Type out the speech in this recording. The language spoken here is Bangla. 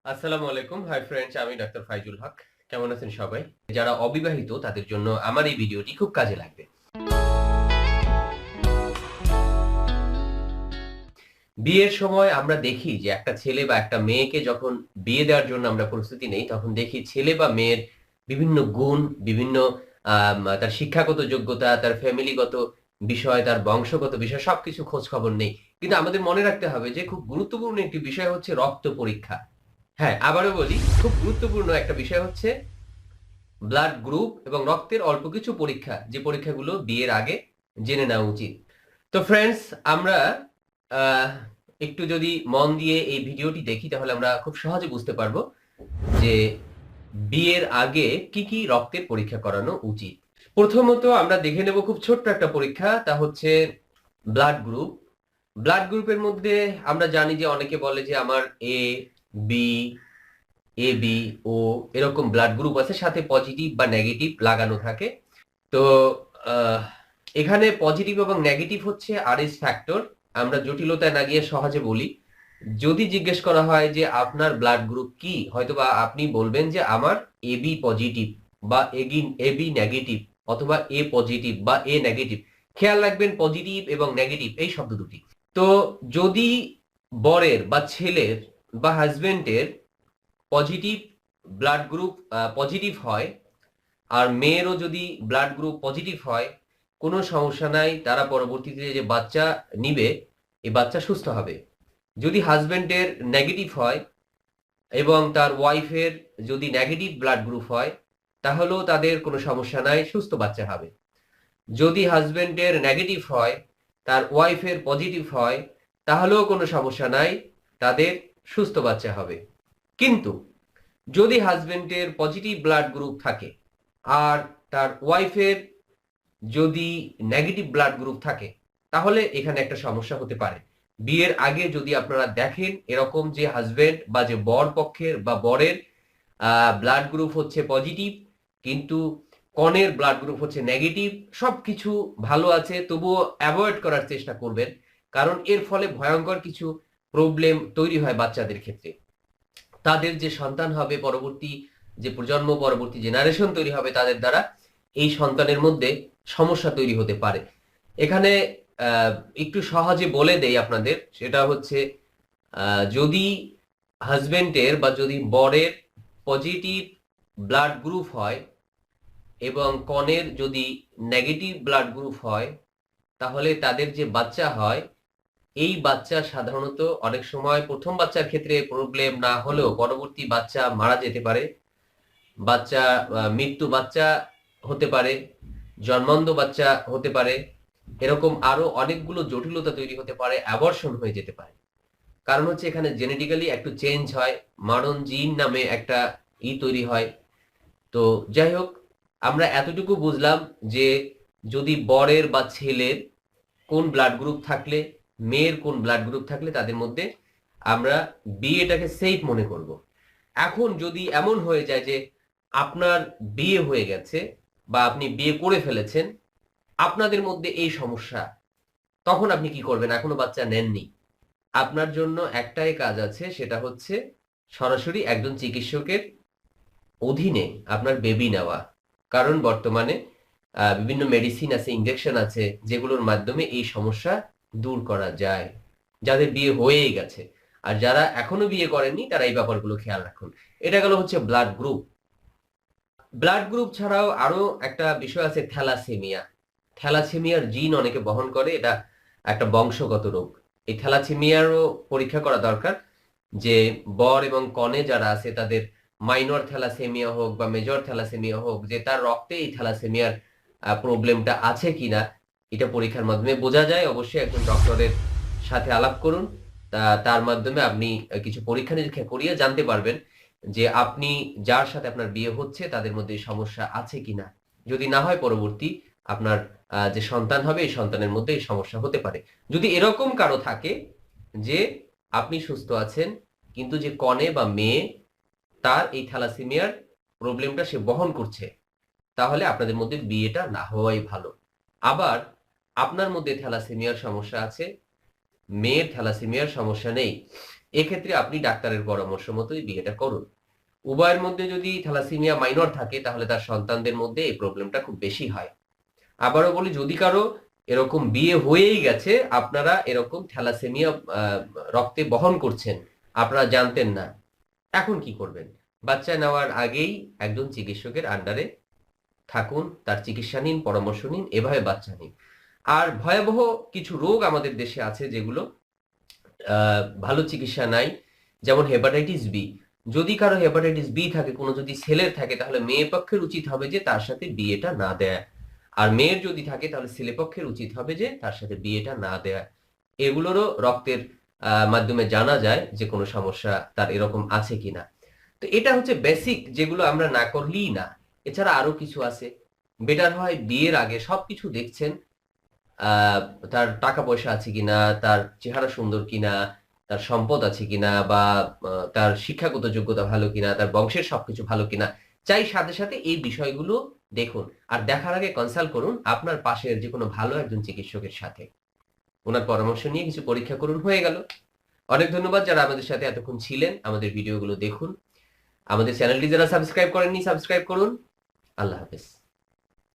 আসসালামু আলাইকুম। হাই ফ্রেন্ডস, আমি ডাক্তার ফাইজুল হক। কেমন আছেন সবাই? যারা অবিবাহিত তাদের জন্য আমার এই ভিডিওটি খুব কাজে লাগবে। বিয়ের সময় আমরা দেখি যে একটা ছেলে বা একটা মেয়েকে যখন বিয়ে দেওয়ার জন্য আমরা প্রস্তুতি নেই, তখন দেখি ছেলে বা মেয়ের বিভিন্ন গুণ, বিভিন্ন তার শিক্ষাগত যোগ্যতা, তার ফ্যামিলিগত বিষয়, তার বংশগত বিষয় সবকিছু খোঁজ খবর নেই। কিন্তু আমাদের মনে রাখতে হবে যে খুব গুরুত্বপূর্ণ একটি বিষয় হচ্ছে রক্ত পরীক্ষা। হ্যাঁ, আবারও বলি, খুব গুরুত্বপূর্ণ একটা বিষয় হচ্ছে ব্লাড গ্রুপ এবং রক্তের অল্প কিছু পরীক্ষা, যে পরীক্ষাগুলো বিয়ের আগে জেনে নেওয়া উচিত। তো ফ্রেন্ডস, আমরা আহ, একটু যদি মন দিয়ে এই ভিডিওটি দেখি তাহলে আমরা খুব সহজে বুঝতে পারবো যে বিয়ের আগে কি কি রক্তের পরীক্ষা করানো উচিত। প্রথমত আমরা দেখে নেব খুব ছোট্ট একটা পরীক্ষা, তা হচ্ছে ব্লাড গ্রুপ। ব্লাড গ্রুপের মধ্যে আমরা জানি যে অনেকে বলে যে আমার এ, বি, বি, ও এরকম ব্লাড গ্রুপ আছে, সাথে পজিটিভ বা নেগেটিভ লাগানো থাকে। তো আহ, এখানে পজিটিভ এবং নেগেটিভ হচ্ছে আরএস ফ্যাক্টর। আমরা জটিলতায় না গিয়ে সহজে বলি, যদি জিজ্ঞেস করা হয় যে আপনার ব্লাড গ্রুপ কি, হয়তোবা আপনি বলবেন যে আমার এবি পজিটিভ বা এবি নেগেটিভ, অথবা এ পজিটিভ বা এ নেগেটিভ। খেয়াল রাখবেন পজিটিভ এবং নেগেটিভ এই শব্দ দুটি। তো যদি বরের বা ছেলের বা হাজবেন্ডের পজিটিভ ব্লাড গ্রুপ পজিটিভ হয়, আর মেয়েরও যদি ব্লাড গ্রুপ পজিটিভ হয়, কোনো সমস্যা নাই, তারা পরবর্তীতে যে বাচ্চা নিবে এই বাচ্চা সুস্থ হবে। যদি হাজবেন্ডের নেগেটিভ হয় এবং তার ওয়াইফের যদি নেগেটিভ ব্লাড গ্রুপ হয়, তাহলেও তাদের কোনো সমস্যা নাই, সুস্থ বাচ্চা হবে। যদি হাজবেন্ডের নেগেটিভ হয়, তার ওয়াইফের পজিটিভ হয়, তাহলেও কোনো সমস্যা নাই, তাদের সুস্থ বাচ্চা হবে। কিন্তু যদি হাজবেন্ডের পজিটিভ ব্লাড গ্রুপ থাকে আর তার ওয়াইফের যদি নেগেটিভ ব্লাড গ্রুপ থাকে, তাহলে এখানে একটা সমস্যা হতে পারে। বিয়ের আগে যদি আপনারা দেখেন এরকম যে হাজবেন্ড বা যে বর পক্ষের বা বরের ব্লাড গ্রুপ হচ্ছে পজিটিভ, কিন্তু কনের ব্লাড গ্রুপ হচ্ছে নেগেটিভ, সবকিছু ভালো আছে, তবুও অ্যাভয়েড করার চেষ্টা করবেন, কারণ এর ফলে ভয়ঙ্কর কিছু প্রবলেম তৈরি হয় বাচ্চাদের ক্ষেত্রে। তাদের যে সন্তান হবে, পরবর্তী যে প্রজন্ম, পরবর্তী জেনারেশন তৈরি হবে, তাদের দ্বারা এই সন্তানের মধ্যে সমস্যা তৈরি হতে পারে। এখানে আহ, একটু সহজে বলে দেই আপনাদের, সেটা হচ্ছে যদি হাজবেন্ডের বা যদি বরের পজিটিভ ব্লাড গ্রুপ হয় এবং কনের যদি নেগেটিভ ব্লাড গ্রুপ হয়, তাহলে তাদের যে বাচ্চা হয়, এই বাচ্চা সাধারণত অনেক সময় প্রথম বাচ্চার ক্ষেত্রে প্রবলেম না হলেও পরবর্তী বাচ্চা মারা যেতে পারে, বাচ্চা মৃত্যু বাচ্চা হতে পারে, জন্মান্ধ বাচ্চা হতে পারে, এরকম আরো অনেকগুলো জটিলতা তৈরি হতে পারে, অ্যাবর্শন হয়ে যেতে পারে। কারণ হচ্ছে এখানে জেনেটিক্যালি একটু চেঞ্জ হয়, মারণ জিন নামে একটা তৈরি হয়। তো যাই হোক, আমরা এতটুকু বুঝলাম যে যদি বরের বা ছেলের কোন ব্লাড গ্রুপ থাকলে, মেয়ের কোন ব্লাড গ্রুপ থাকলে তাদের মধ্যে আমরা বিয়েটাকে সেফ মনে করব। এখন যদি এমন হয়ে যায় যে আপনার বিয়ে হয়ে গেছে বা আপনি বিয়ে করে ফেলেছেন, আপনাদের মধ্যে এই সমস্যা, তখন আপনি কি করবেন? এখনো বাচ্চা নেননি, আপনার জন্য একটাই কাজ আছে, সেটা হচ্ছে সরাসরি একজন চিকিৎসকের অধীনে আপনার বেবি নেওয়া। কারণ বর্তমানে বিভিন্ন মেডিসিন আছে, ইনজেকশন আছে, যেগুলোর মাধ্যমে এই সমস্যা দূর করা যায়, যাদের বিয়ে হয়েই গেছে। আর যারা এখনো বিয়ে করেননি তারা এই ব্যাপারগুলো খেয়াল রাখুন। এটা গেল হচ্ছে ব্লাড গ্রুপ। ব্লাড গ্রুপ ছাড়াও আরো একটা বিষয় আছে, থ্যালাসেমিয়া। থ্যালাসেমিয়ার জিন অনেকে বহন করে, এটা একটা বংশগত রোগ। এই থ্যালাসেমিয়ারও পরীক্ষা করা দরকার, যে বর এবং কনে যারা আছে তাদের মাইনর থ্যালাসেমিয়া হোক বা মেজর থ্যালাসেমিয়া হোক, যে তার রক্তে এই থ্যালাসেমিয়ার প্রবলেমটা আছে কিনা, এটা পরীক্ষার মাধ্যমে বোঝা যায়। অবশ্যই একজন ডক্টরের সাথে আলাপ করুন, তার মাধ্যমে আপনি কিছু পরীক্ষা নিরীক্ষা করিয়ে জানতে পারবেন যে আপনি যার সাথে আপনার বিয়ে হচ্ছে তাদের মধ্যে এই সমস্যা আছে কিনা। যদি না হয়, পরবর্তী আপনার যে সন্তান হবে এই সন্তানের মধ্যে এই সমস্যা হতে পারে। যদি এরকম কারো থাকে যে আপনি সুস্থ আছেন, কিন্তু যে কনে বা মেয়ে তার এই থ্যালাসেমিয়ার প্রবলেমটা সে বহন করছে, তাহলে আপনাদের মধ্যে বিয়েটা না হওয়াই ভালো। আবার আপনার মধ্যে থ্যালাসেমিয়ার সমস্যা আছে, মেয়ের থ্যালাসেমিয়ার সমস্যা নেই, এক্ষেত্রে আপনি ডাক্তারের পরামর্শ মতোই বিয়েটা করুন। উভয়ের মধ্যে যদি থ্যালাসেমিয়া মাইনর থাকে তাহলে তার সন্তানদের মধ্যে এই প্রবলেমটা খুব বেশি হয়। আবারও বলি, যদি কারো এরকম বিয়ে হয়েই গেছে, আপনারা এরকম থ্যালাসেমিয়া রক্তে বহন করছেন, আপনারা জানতেন না, এখন কি করবেন? বাচ্চা নেওয়ার আগেই একজন চিকিৎসকের আন্ডারে থাকুন, তার চিকিৎসা নিন, পরামর্শ নিন, এভাবে বাচ্চা নিন। আর ভয়াবহ কিছু রোগ আমাদের দেশে আছে যেগুলো ভালো চিকিৎসা নাই, যেমন হেপাটাইটিস বি। যদি কারো হেপাটাইটিস বি থাকে, কোনো যদি ছেলের থাকে, তাহলে মেয়ে পক্ষের উচিত হবে যে তার সাথে বিয়েটা না দেয়া। আর মেয়ের যদি থাকে তাহলে ছেলে পক্ষের উচিত হবে যে তার সাথে বিয়েটা না দেয়া। এগুলোরও রক্তের মাধ্যমে জানা যায় যে কোনো সমস্যা তার এরকম আছে কিনা। তো এটা হচ্ছে বেসিক, যেগুলো আমরা না করলেই না। এছাড়া আরো কিছু আছে। বেটার হয় বিয়ের আগে সবকিছু দেখছেন, আহ, তার টাকা পয়সা আছে কিনা, তার চেহারা সুন্দর কিনা, তার সম্পদ আছে কিনা, বা তার শিক্ষাগত যোগ্যতা ভালো কিনা, তার বংশের সবকিছু ভালো কিনা, চাই সাথে সাথে এই বিষয়গুলো দেখুন। আর দেখার আগে কনসাল্ট করুন আপনার পাশের যে কোনো ভালো একজন চিকিৎসকের সাথে, ওনার পরামর্শ নিয়ে কিছু পরীক্ষা করুন, হয়ে গেল। অনেক ধন্যবাদ যারা আমাদের সাথে এতক্ষণ ছিলেন। আমাদের ভিডিওগুলো দেখুন। আমাদের চ্যানেলটি যারা সাবস্ক্রাইব করেননি, সাবস্ক্রাইব করুন। আল্লাহ হাফেজ।